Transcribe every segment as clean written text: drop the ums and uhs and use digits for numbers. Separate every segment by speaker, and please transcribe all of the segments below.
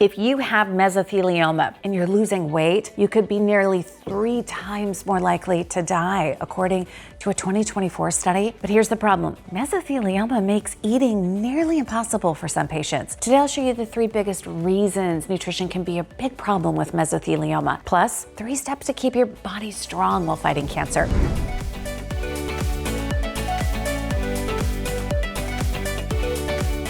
Speaker 1: If you have mesothelioma and you're losing weight, you could be nearly 3 times more likely to die, according to a 2024 study. But here's the problem. Mesothelioma makes eating nearly impossible for some patients. Today, I'll show you the 3 biggest reasons nutrition can be a big problem with mesothelioma, plus 3 steps to keep your body strong while fighting cancer.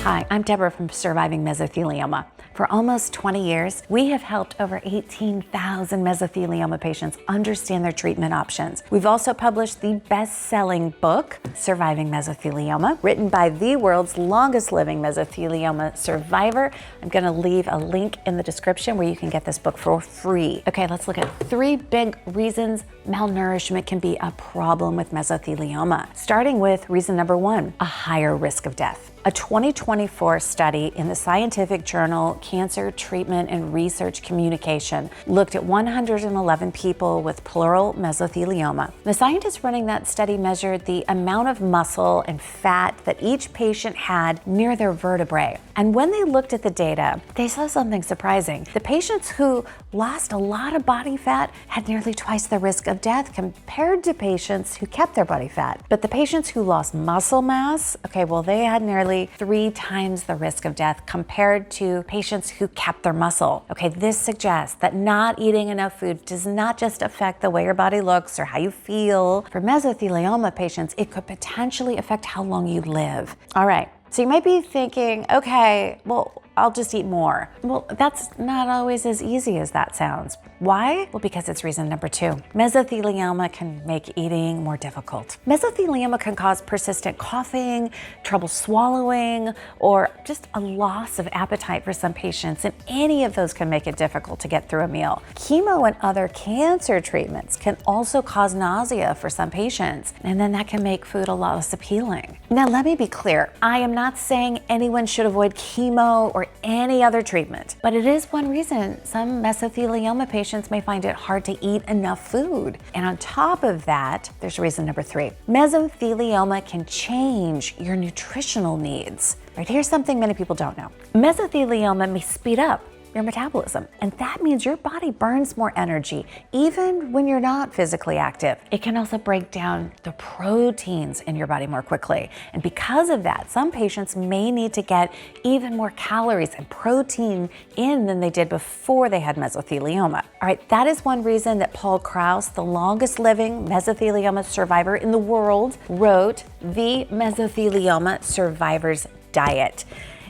Speaker 1: Hi, I'm Deborah from Surviving Mesothelioma. For almost 20 years, we have helped over 18,000 mesothelioma patients understand their treatment options. We've also published the best-selling book, Surviving Mesothelioma, written by the world's longest-living mesothelioma survivor. I'm going to leave a link in the description where you can get this book for free. Okay, let's look at 3 big reasons malnourishment can be a problem with mesothelioma. Starting with reason number 1, a higher risk of death. A 2024 study in the scientific journal Cancer Treatment and Research Communication looked at 111 people with pleural mesothelioma. The scientists running that study measured the amount of muscle and fat that each patient had near their vertebrae. And when they looked at the data, they saw something surprising. The patients who lost a lot of body fat had nearly twice the risk of death compared to patients who kept their body fat. But the patients who lost muscle mass, they had nearly 3 times the risk of death compared to patients who kept their muscle. Okay, this suggests that not eating enough food does not just affect the way your body looks or how you feel. For mesothelioma patients, it could potentially affect how long you live. All right, so you might be thinking, okay, well, I'll just eat more. Well, that's not always as easy as that sounds. Why? Well, because it's reason number 2. Mesothelioma can make eating more difficult. Mesothelioma can cause persistent coughing, trouble swallowing, or just a loss of appetite for some patients, and any of those can make it difficult to get through a meal. Chemo and other cancer treatments can also cause nausea for some patients, and then that can make food a lot less appealing. Now, let me be clear. I am not saying anyone should avoid chemo or any other treatment, but it is one reason some mesothelioma patients may find it hard to eat enough food. And on top of that, there's reason number 3. Mesothelioma can change your nutritional needs. Right, here's something many people don't know. Mesothelioma may speed up your metabolism, and that means your body burns more energy even when you're not physically active. It can also break down the proteins in your body more quickly, and because of that, some patients may need to get even more calories and protein in than they did before they had mesothelioma. All right, that is one reason that Paul Kraus, the longest living mesothelioma survivor in the world, wrote The Mesothelioma Survivor's Diet.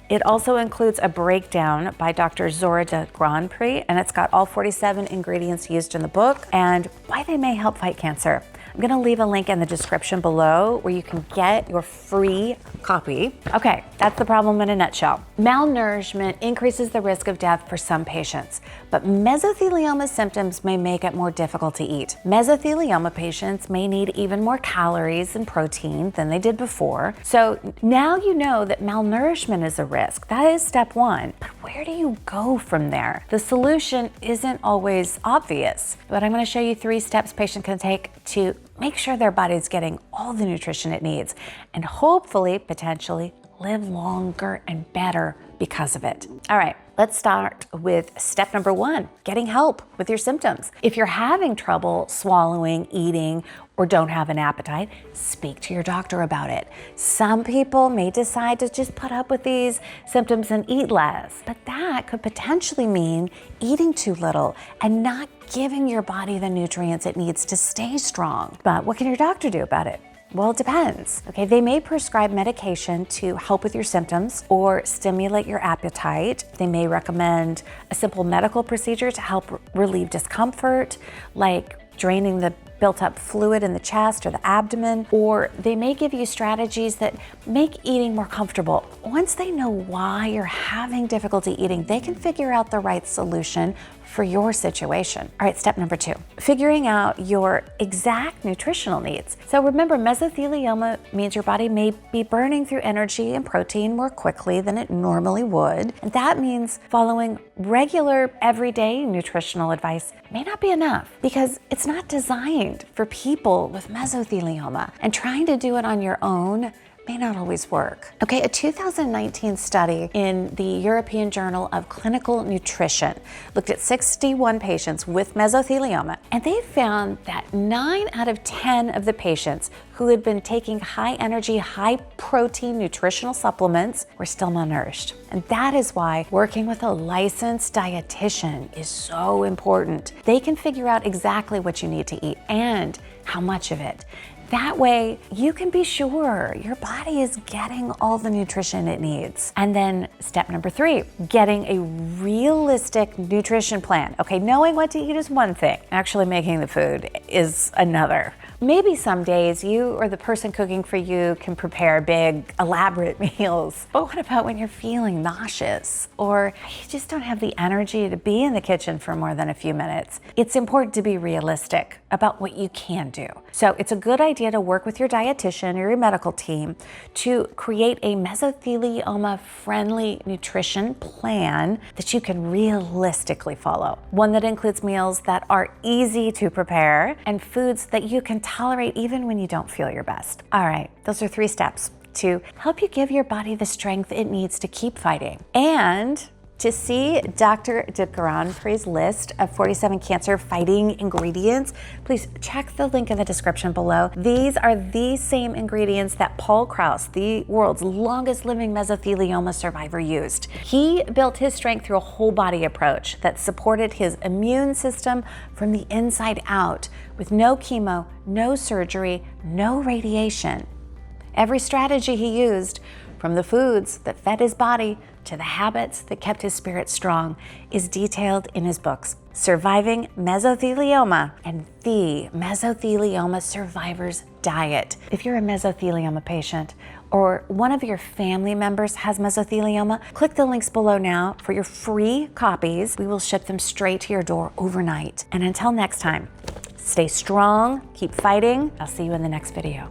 Speaker 1: It also includes a breakdown by Dr. Zora de Grand Prix, and it's got all 47 ingredients used in the book and why they may help fight cancer. I'm going to leave a link in the description below where you can get your free copy. Okay, that's the problem in a nutshell. Malnourishment increases the risk of death for some patients, but mesothelioma symptoms may make it more difficult to eat. Mesothelioma patients may need even more calories and protein than they did before. So now you know that malnourishment is a risk. That is step 1. But where do you go from there? The solution isn't always obvious, but I'm going to show you 3 steps patients can take to make sure their body's getting all the nutrition it needs and hopefully, potentially, live longer and better because of it. All right, let's start with step number 1, getting help with your symptoms. If you're having trouble swallowing, eating, or don't have an appetite, speak to your doctor about it. Some people may decide to just put up with these symptoms and eat less, but that could potentially mean eating too little and not giving your body the nutrients it needs to stay strong. But what can your doctor do about it? Well, it depends. Okay, they may prescribe medication to help with your symptoms or stimulate your appetite. They may recommend a simple medical procedure to help relieve discomfort, like draining the built-up fluid in the chest or the abdomen, or they may give you strategies that make eating more comfortable. Once they know why you're having difficulty eating, they can figure out the right solution for your situation. All right, step number 2, figuring out your exact nutritional needs. So remember, mesothelioma means your body may be burning through energy and protein more quickly than it normally would. And that means following regular, everyday nutritional advice may not be enough because it's not designed for people with mesothelioma. And trying to do it on your own may not always work. Okay, a 2019 study in the European Journal of Clinical Nutrition looked at 61 patients with mesothelioma, and they found that 9 out of 10 of the patients who had been taking high energy, high protein nutritional supplements were still malnourished. And that is why working with a licensed dietitian is so important. They can figure out exactly what you need to eat and how much of it. That way, you can be sure your body is getting all the nutrition it needs. And then step number 3, getting a realistic nutrition plan. Okay, knowing what to eat is one thing. Actually making the food is another. Maybe some days you or the person cooking for you can prepare big, elaborate meals. But what about when you're feeling nauseous or you just don't have the energy to be in the kitchen for more than a few minutes? It's important to be realistic about what you can do. So it's a good idea to work with your dietitian or your medical team to create a mesothelioma-friendly nutrition plan that you can realistically follow. One that includes meals that are easy to prepare and foods that you can tolerate even when you don't feel your best. All right, those are 3 steps to help you give your body the strength it needs to keep fighting. And to see Dr. Deborah's list of 47 cancer-fighting ingredients, please check the link in the description below. These are the same ingredients that Paul Kraus, the world's longest living mesothelioma survivor, used. He built his strength through a whole body approach that supported his immune system from the inside out with no chemo, no surgery, no radiation. Every strategy he used, from the foods that fed his body to the habits that kept his spirit strong, is detailed in his books, Surviving Mesothelioma and The Mesothelioma Survivor's Diet. If you're a mesothelioma patient or one of your family members has mesothelioma, click the links below now for your free copies. We will ship them straight to your door overnight. And until next time, stay strong, keep fighting. I'll see you in the next video.